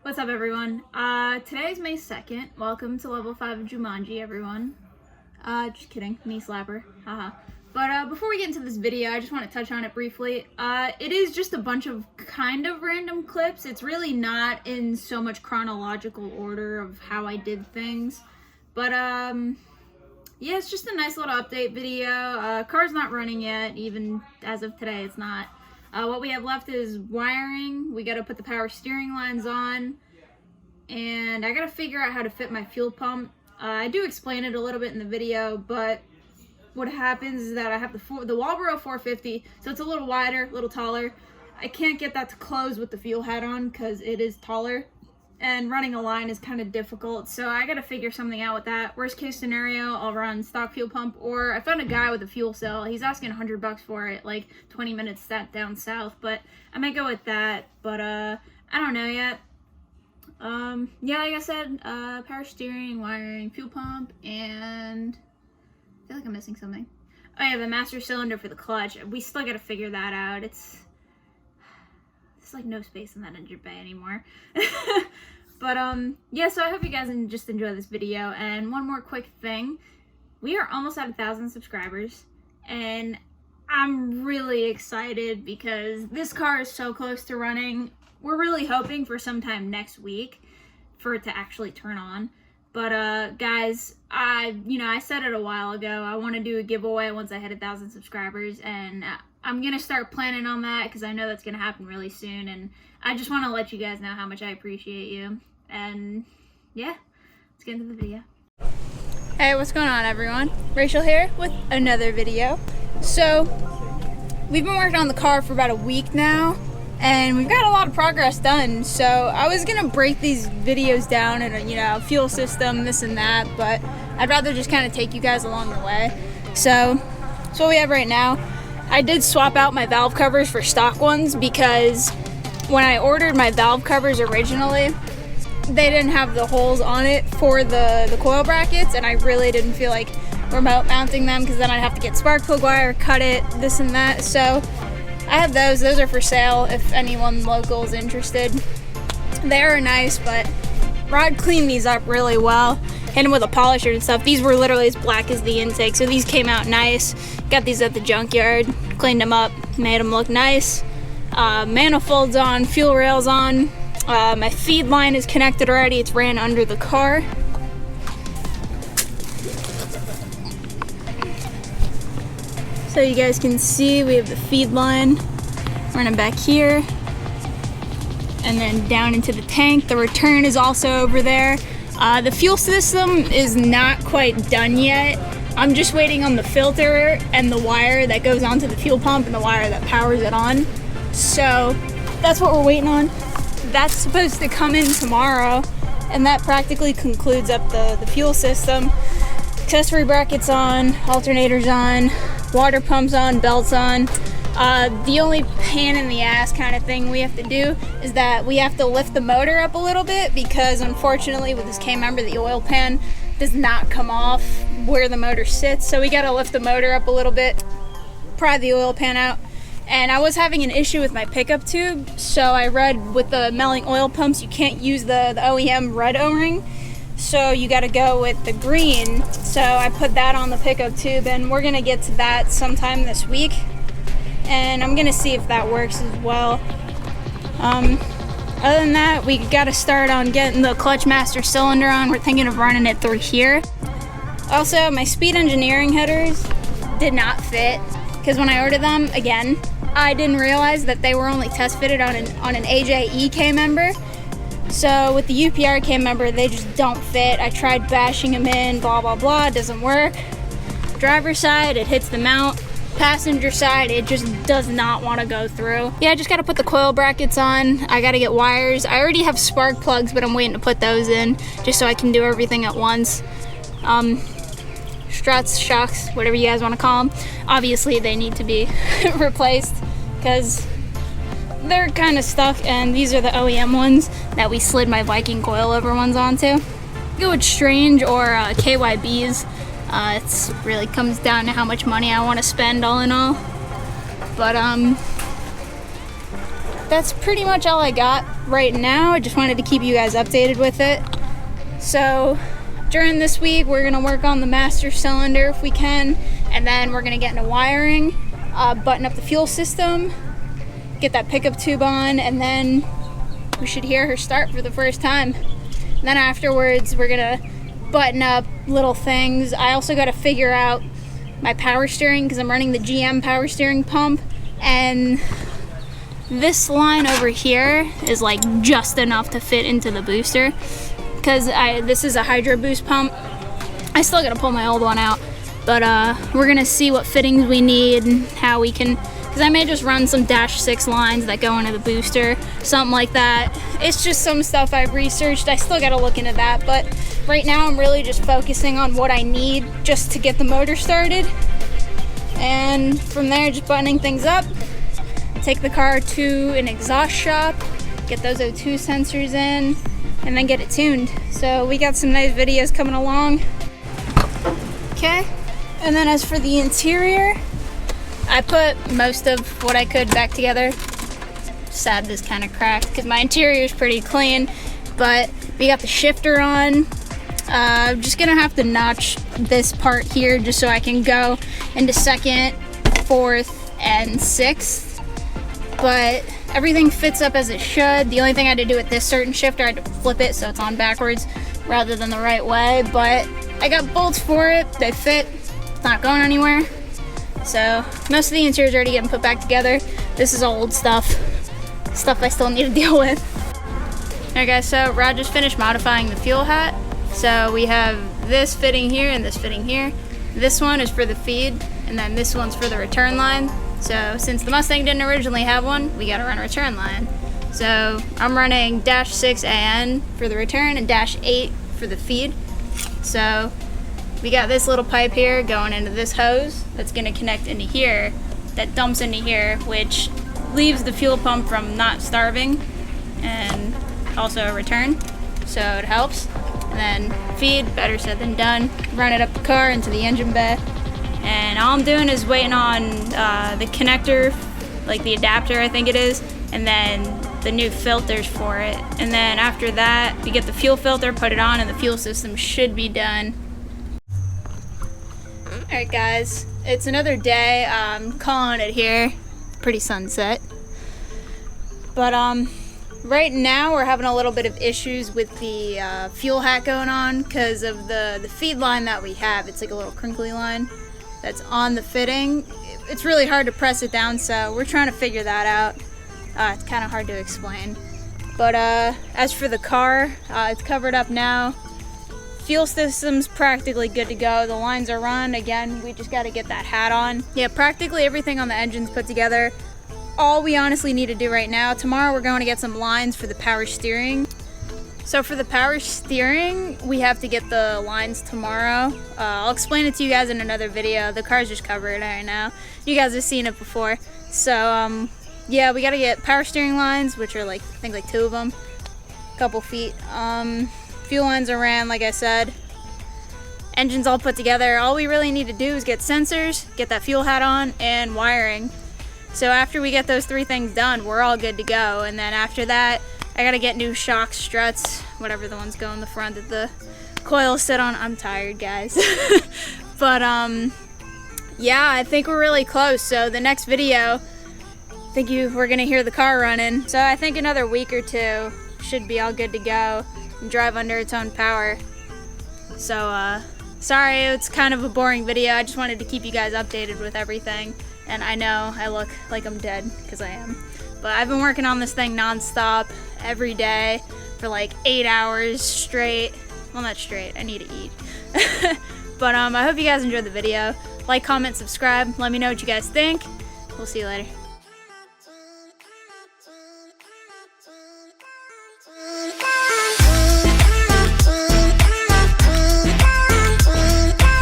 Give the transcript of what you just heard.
What's up, everyone? Today is May 2nd. Welcome to level 5 of Jumanji, everyone. Just kidding. Knee slapper. Haha. But before we get into this video, I just want to touch on it briefly. It is just a bunch of kind of random clips. It's really not in so much chronological order of how I did things. But, yeah, it's just a nice little update video. Car's not running yet, even as of today, it's not. What we have left is wiring. We gotta put the power steering lines on, and I gotta figure out how to fit my fuel pump. I do explain it a little bit in the video, but what happens is that I have the Walbro 450, so it's a little wider, a little taller. I can't get that to close with the fuel head on because it is taller, and running a line is kind of difficult, so I gotta figure something out with that. Worst case scenario, I'll run stock fuel pump, or I found a guy with a fuel cell. He's asking $100 for it, like 20 minutes down south, but I might go with that, but I don't know yet. Yeah, like I said, power steering, wiring, fuel pump, and I feel like I'm missing something. Oh yeah, the master cylinder for the clutch. We still gotta figure that out. It's like no space in that engine bay anymore. But yeah, so I hope you guys just enjoy this video. And one more quick thing, we are almost at 1,000 subscribers, and I'm really excited because this car is so close to running. We're really hoping for sometime next week for it to actually turn on. But guys, I said it a while ago, I want to do a giveaway once I hit 1,000 subscribers, and I'm gonna start planning on that because I know that's gonna happen really soon, and I just want to let you guys know how much I appreciate you. And yeah, let's get into the video. Hey, what's going on, everyone? Rachel here with another video. So we've been working on the car for about a week now, and we've got a lot of progress done. So I was gonna break these videos down in fuel system, this and that, but I'd rather just kind of take you guys along the way. So that's what we have right now. I did swap out my valve covers for stock ones because when I ordered my valve covers originally, they didn't have the holes on it for the coil brackets, and I really didn't feel like remote mounting them because then I'd have to get spark plug wire, cut it, this and that. So I have those. Those are for sale if anyone local is interested. They are nice, but Rod cleaned these up really well. Hit them with a polisher and stuff. These were literally as black as the intake, so these came out nice. Got these at the junkyard, cleaned them up, made them look nice. Manifolds on, fuel rails on. My feed line is connected already. It's ran under the car. So you guys can see we have the feed line running back here, and then down into the tank. The return is also over there. The fuel system is not quite done yet. I'm just waiting on the filter and the wire that goes onto the fuel pump and the wire that powers it on. So that's what we're waiting on. That's supposed to come in tomorrow, and that practically concludes up the fuel system. Accessory brackets on, alternators on, water pumps on, belts on. The only pain in the ass kind of thing we have to do is that we have to lift the motor up a little bit because unfortunately with this K-member the oil pan does not come off where the motor sits, so we got to lift the motor up a little bit, pry the oil pan out. And I was having an issue with my pickup tube, so I read with the Melling oil pumps you can't use the OEM red O-ring, so you got to go with the green. So I put that on the pickup tube, and we're gonna get to that sometime this week, and I'm gonna see if that works as well. Other than that, we gotta start on getting the clutch master cylinder on. We're thinking of running it through here. Also, my speed engineering headers did not fit because when I ordered them, again, I didn't realize that they were only test fitted on an AJE K-member. So with the UPR K-member, they just don't fit. I tried bashing them in, blah blah blah, it doesn't work. Driver's side, it hits the mount. Passenger side, it just does not want to go through. Yeah, I just got to put the coil brackets on. I got to get wires. I already have spark plugs, but I'm waiting to put those in just so I can do everything at once. Struts, shocks, whatever you guys want to call them. Obviously, they need to be replaced because they're kind of stuck, and these are the OEM ones that we slid my Viking coilover ones onto. Go with Strange or KYBs. It really comes down to how much money I want to spend all in all. But that's pretty much all I got. right now. I just wanted to keep you guys updated with it. So during this week, we're gonna work on the master cylinder if we can, and then we're gonna get into wiring, button up the fuel system, get that pickup tube on, and then we should hear her start for the first time. And then afterwards, we're gonna button up little things. I also gotta figure out my power steering because I'm running the GM power steering pump, and this line over here is like just enough to fit into the booster because this is a hydro boost pump. I still gotta pull my old one out, but we're gonna see what fittings we need and how we can, because I may just run some -6 lines that go into the booster, something like that. It's just some stuff I've researched. I still gotta look into that, but right now I'm really just focusing on what I need just to get the motor started. And from there, just buttoning things up, take the car to an exhaust shop, get those O2 sensors in, and then get it tuned. So we got some nice videos coming along. Okay, and then as for the interior, I put most of what I could back together. Sad this kind of cracked because my interior is pretty clean, but we got the shifter on. I'm just gonna have to notch this part here just so I can go into 2nd, 4th, and 6th. But everything fits up as it should. The only thing I had to do with this certain shifter, I had to flip it so it's on backwards rather than the right way. But I got bolts for it. They fit. It's not going anywhere. So most of the interior is already getting put back together. This is old stuff I still need to deal with. Alright guys, so Rod just finished modifying the fuel hat. So we have this fitting here and this fitting here. This one is for the feed, and then this one's for the return line. So since the Mustang didn't originally have one, we gotta run a return line. So I'm running -6 AN for the return and -8 for the feed. So we got this little pipe here going into this hose that's gonna connect into here, that dumps into here, which leaves the fuel pump from not starving, and also a return, so it helps. And then feed, better said than done, run it up the car into the engine bay. And all I'm doing is waiting on the connector, like the adapter I think it is, and then the new filters for it. And then after that, we get the fuel filter, put it on, and the fuel system should be done. Alright guys, it's another day. I'm calling it here. Pretty sunset. But right now we're having a little bit of issues with the fuel hat going on because of the feed line that we have. It's like a little crinkly line that's on the fitting. It's really hard to press it down, so we're trying to figure that out. It's kind of hard to explain. But as for the car, it's covered up now. Fuel system's practically good to go. The lines are run. Again, we just got to get that hat on. Yeah, practically everything on the engine's put together. All we honestly need to do right now, tomorrow we're going to get some lines for the power steering. So for the power steering, we have to get the lines tomorrow. I'll explain it to you guys in another video. The car's just covered right now. You guys have seen it before. So yeah, we got to get power steering lines, which are like, I think like 2 of them, a couple feet. Fuel lines are ran, like I said. Engine's all put together. All we really need to do is get sensors, get that fuel hat on, and wiring. So after we get those 3 things done, we're all good to go. And then after that, I gotta get new shocks, struts, whatever the ones go in the front that the coils sit on. I'm tired, guys. But yeah, I think we're really close. So the next video, we're gonna hear the car running. So I think another week or 2 should be all good to go and drive under its own power. So sorry, it's kind of a boring video. I just wanted to keep you guys updated with everything. And I know I look like I'm dead, because I am. But I've been working on this thing non-stop every day for like 8 hours straight. Well, not straight, I need to eat. But I hope you guys enjoyed the video. Like, comment, subscribe. Let me know what you guys think. We'll see you later.